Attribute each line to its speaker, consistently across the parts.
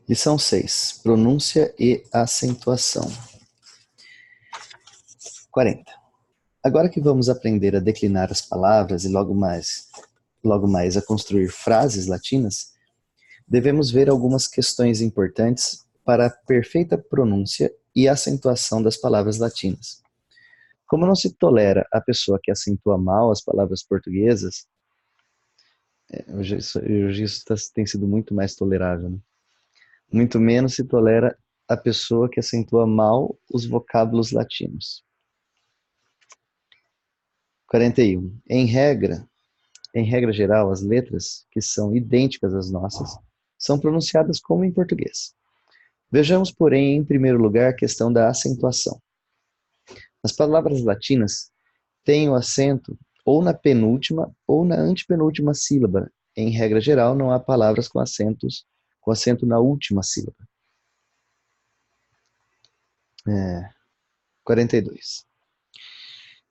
Speaker 1: Lição 6. Pronúncia e acentuação. 40. Agora que vamos aprender a declinar as palavras e logo mais a construir frases latinas, devemos ver algumas questões importantes para a perfeita pronúncia e acentuação das palavras latinas. Como não se tolera a pessoa que acentua mal as palavras portuguesas, hoje isso tem sido muito mais tolerável, né? Muito menos se tolera a pessoa que acentua mal os vocábulos latinos. 41. Em regra geral, as letras que são idênticas às nossas são pronunciadas como em português. Vejamos, porém, em primeiro lugar, a questão da acentuação. As palavras latinas têm o acento ou na penúltima ou na antepenúltima sílaba. Em regra geral, não há palavras com acento na última sílaba. 42.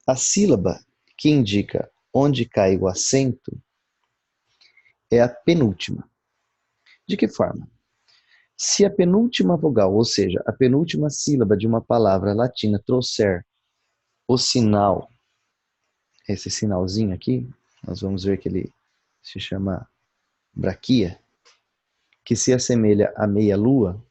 Speaker 1: A sílaba que indica onde cai o acento é a penúltima. De que forma? Se a penúltima vogal, ou seja, a penúltima sílaba de uma palavra latina trouxer o sinal, esse sinalzinho aqui, nós vamos ver que ele se chama braquia, que se assemelha à meia-lua,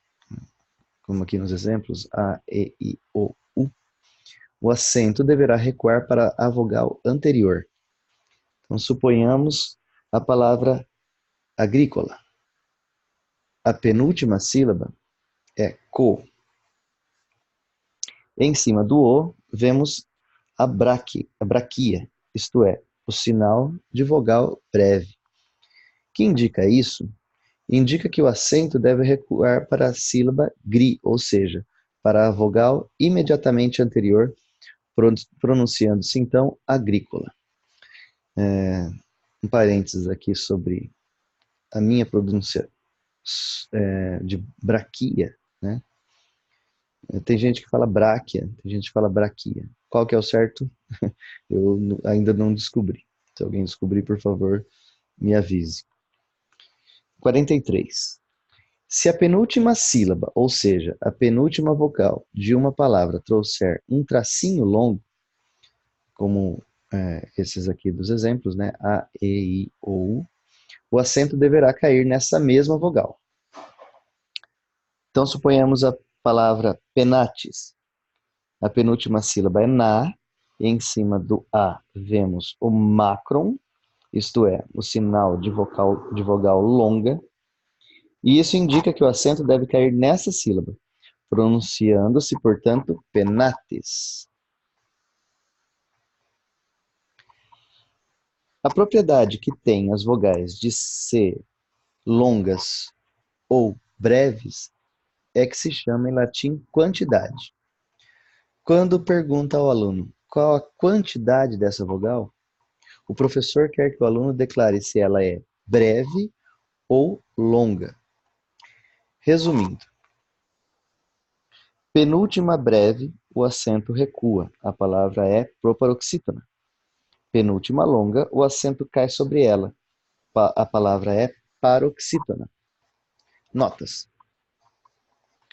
Speaker 1: como aqui nos exemplos, A, E, I, o acento deverá recuar para a vogal anterior. Então, suponhamos a palavra agrícola. A penúltima sílaba é co. Em cima do O, vemos a braquia, isto é, o sinal de vogal breve. Que indica isso? Indica que o acento deve recuar para a sílaba gri, ou seja, para a vogal imediatamente anterior, pronunciando-se então agrícola. Um parênteses aqui sobre a minha pronúncia de braquia, né? Tem gente que fala bráquia, tem gente que fala braquia. Qual que é o certo? Eu ainda não descobri. Se alguém descobrir, por favor, me avise. 43. Se a penúltima sílaba, ou seja, a penúltima vogal de uma palavra trouxer um tracinho longo, como esses aqui dos exemplos, né? A, E, I, o acento deverá cair nessa mesma vogal. Então, suponhamos a palavra penates. A penúltima sílaba é na, e em cima do A vemos o macron, isto é, o sinal de vogal longa, e isso indica que o acento deve cair nessa sílaba, pronunciando-se, portanto, penates. A propriedade que tem as vogais de ser longas ou breves é que se chama em latim quantidade. Quando pergunta ao aluno qual a quantidade dessa vogal, o professor quer que o aluno declare se ela é breve ou longa. Resumindo, penúltima breve, o acento recua. A palavra é proparoxítona. Penúltima longa, o acento cai sobre ela. A palavra é paroxítona. Notas.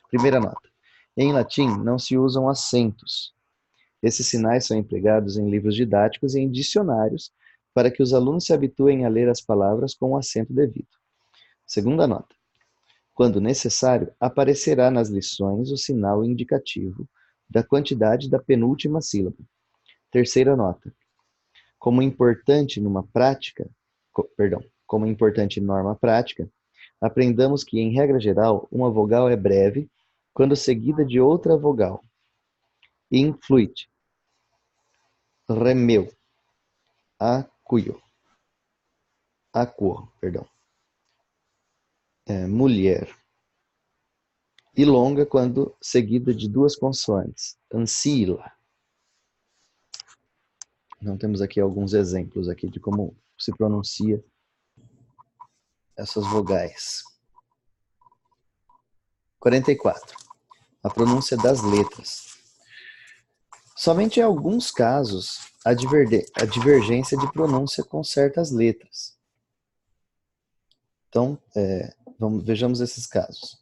Speaker 1: Primeira nota. Em latim, não se usam acentos. Esses sinais são empregados em livros didáticos e em dicionários para que os alunos se habituem a ler as palavras com o acento devido. Segunda nota. Quando necessário, aparecerá nas lições o sinal indicativo da quantidade da penúltima sílaba. Terceira nota. Como importante norma prática, aprendamos que, em regra geral, uma vogal é breve quando seguida de outra vogal. Influit, remeu, acuio, mulher. E longa quando seguida de duas consoantes. Ancila. Então temos aqui alguns exemplos aqui de como se pronuncia essas vogais. 44. A pronúncia das letras. Somente em alguns casos há divergência de pronúncia com certas letras. Então, vejamos esses casos.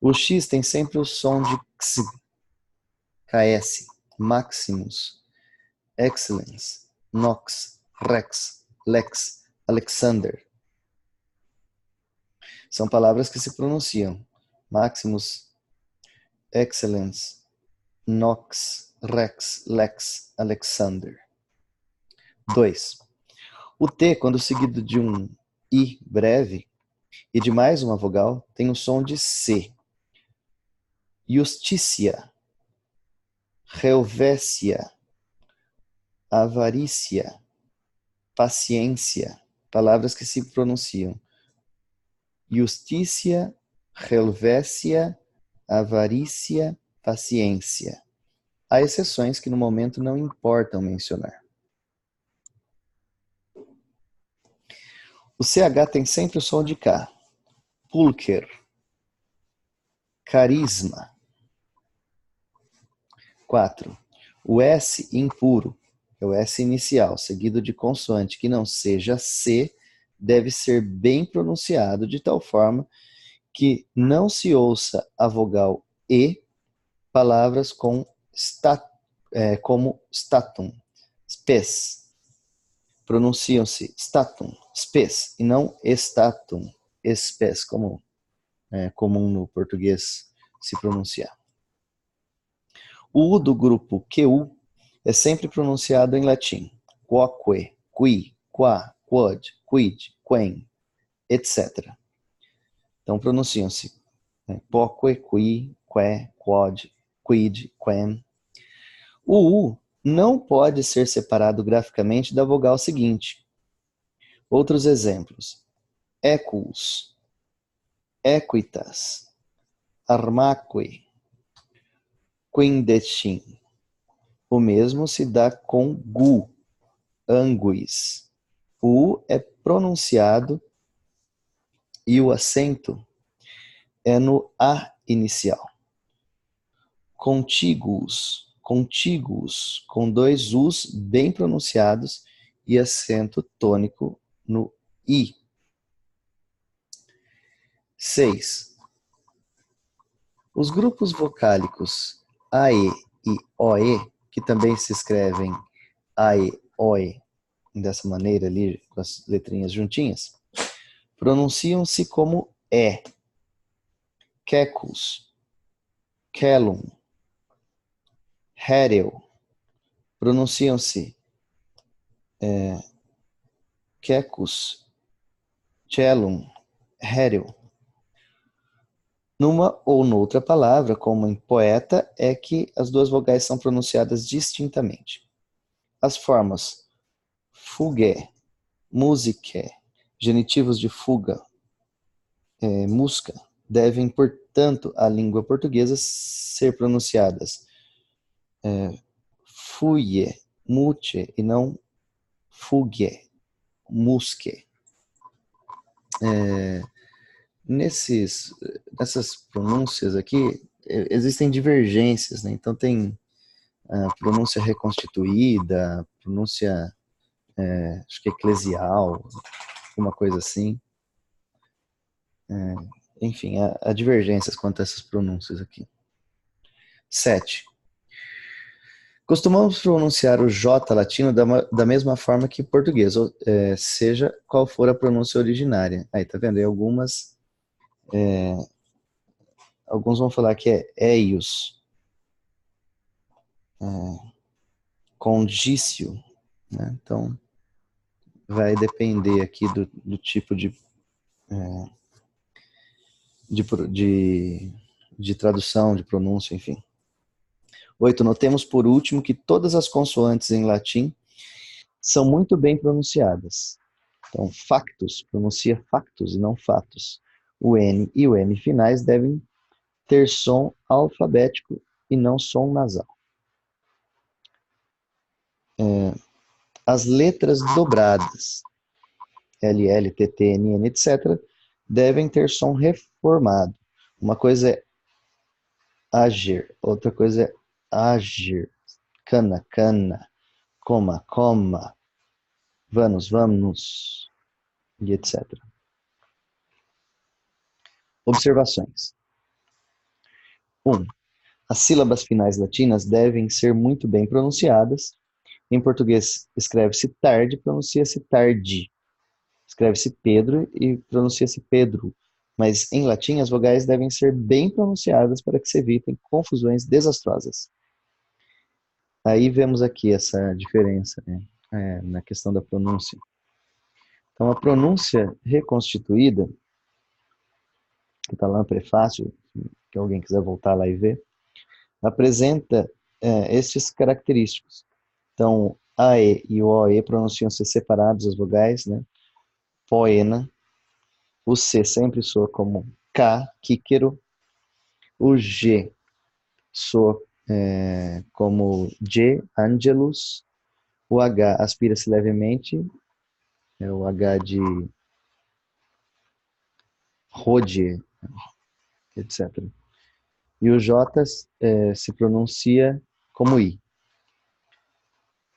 Speaker 1: O X tem sempre o som de X, KS, Maximus, Excellence, Nox, Rex, Lex, Alexander. São palavras que se pronunciam Maximus, Excellence, Nox, Rex, Lex, Alexander. 2. O T, quando seguido de um I breve e de mais uma vogal, tem o som de C. Justicia, Helvécia, avarícia, paciência. Palavras que se pronunciam Justícia, Helvécia, avarícia, paciência. Há exceções que no momento não importam mencionar. O CH tem sempre o som de K. Pulcher, carisma. 4. O S impuro, é o S inicial, seguido de consoante que não seja C, deve ser bem pronunciado de tal forma que não se ouça a vogal E, palavras com como statum, spes. Pronunciam-se statum, spes, e não estatum, espes, como é comum no português se pronunciar. O U do grupo QU é sempre pronunciado em latim. Quoque, qui, qua, quod, quid, quem, etc. Então pronunciam-se poque, qui, que, quod, quid, quem. O U não pode ser separado graficamente da vogal seguinte. Outros exemplos. Equus, equitas, armaque, quindecim. O mesmo se dá com gu, anguis. O U é pronunciado e o acento é no A inicial. Contíguos, contíguos, com dois U's bem pronunciados e acento tônico no I. 6. Os grupos vocálicos AE e OE, que também se escrevem AE, OE, dessa maneira ali, com as letrinhas juntinhas, pronunciam-se como E. Quecus, Kellum, Hereu, pronunciam-se Quecus, Cellum, Hereu. Numa ou noutra palavra, como em poeta, é que as duas vogais são pronunciadas distintamente. As formas fugue, musique, genitivos de fuga, musca, devem, portanto, à língua portuguesa ser pronunciadas fuie, mute, e não fugue, musque. Nessas pronúncias aqui, existem divergências, né? Então tem a pronúncia reconstituída, pronúncia, acho que eclesial, uma coisa assim. Enfim, há divergências quanto a essas pronúncias aqui. 7. Costumamos pronunciar o J latino da mesma forma que o português, seja qual for a pronúncia originária. Aí, tá vendo? Aí alguns vão falar que é eius, condício, né? Então, vai depender aqui do tipo de tradução, de pronúncia, enfim. 8. Notemos por último que todas as consoantes em latim são muito bem pronunciadas. Então, factus pronuncia factus e não fatus. O N e o M finais devem ter som alfabético e não som nasal. As letras dobradas, LL, TT, NN, etc., devem ter som reformado. Uma coisa é agir, outra coisa é agir. Cana, cana, coma, coma, vamos, vamos, e etc. Observações. 1. As sílabas finais latinas devem ser muito bem pronunciadas. Em português, escreve-se tarde, pronuncia-se tardi. Escreve-se Pedro e pronuncia-se Pedro. Mas em latim, as vogais devem ser bem pronunciadas para que se evitem confusões desastrosas. Aí vemos aqui essa diferença, né? Na questão da pronúncia. Então, a pronúncia reconstituída, que está lá no prefácio, que alguém quiser voltar lá e ver, apresenta estes característicos. Então, AE e o OE pronunciam-se separados as vogais, né? Poena. O C sempre soa como K, kíquero. O G soa como G, Angelus. O H aspira-se levemente, é o H de Rodier, etc. E o J se pronuncia como I.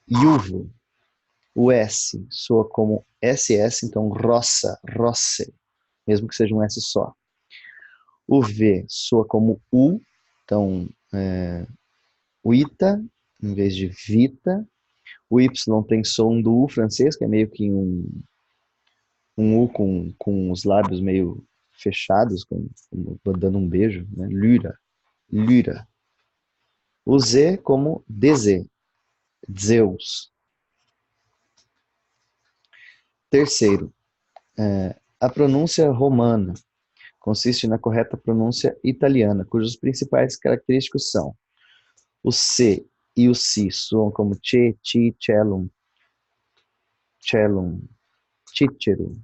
Speaker 1: Iuvo. O S soa como SS, então roça, rosse, mesmo que seja um S só. O V soa como U, então uita, em vez de vita. O Y tem som do U francês, que é meio que um U com os lábios meio fechados, como dando um beijo, né? Lyra, lyra. O Z como DZ, Zeus. Terceiro, a pronúncia romana consiste na correta pronúncia italiana, cujos principais característicos são o C e o Si soam como che, chi, cellum, cellum, cicero.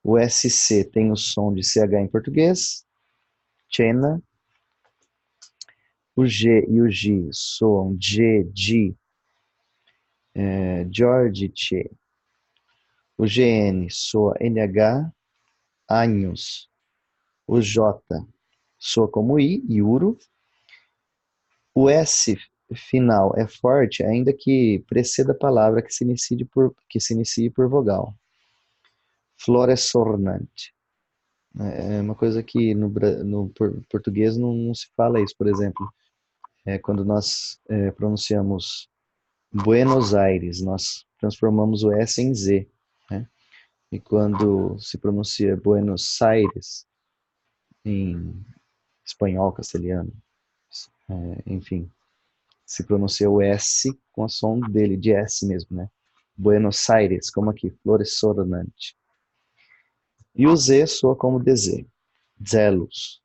Speaker 1: O SC tem o som de CH em português, cena. O G e o G soam G, G, George, che. O GN soa NH, anos. O J soa como I, iuro. O S final é forte, ainda que preceda a palavra que se inicie por vogal. Flora sornante. É uma coisa que no português não se fala isso, por exemplo. Quando nós pronunciamos Buenos Aires, nós transformamos o S em Z. Né? E quando se pronuncia Buenos Aires, em espanhol, castelhano, enfim, se pronuncia o S com o som dele, de S mesmo, né? Buenos Aires, como aqui, Flores Sornante. E o Z soa como DZ, Zelos.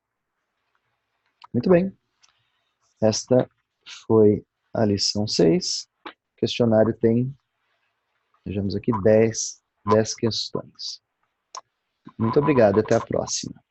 Speaker 1: Muito bem. Esta foi a lição 6. O questionário tem, vejamos aqui, 10 questões. Muito obrigado, até a próxima.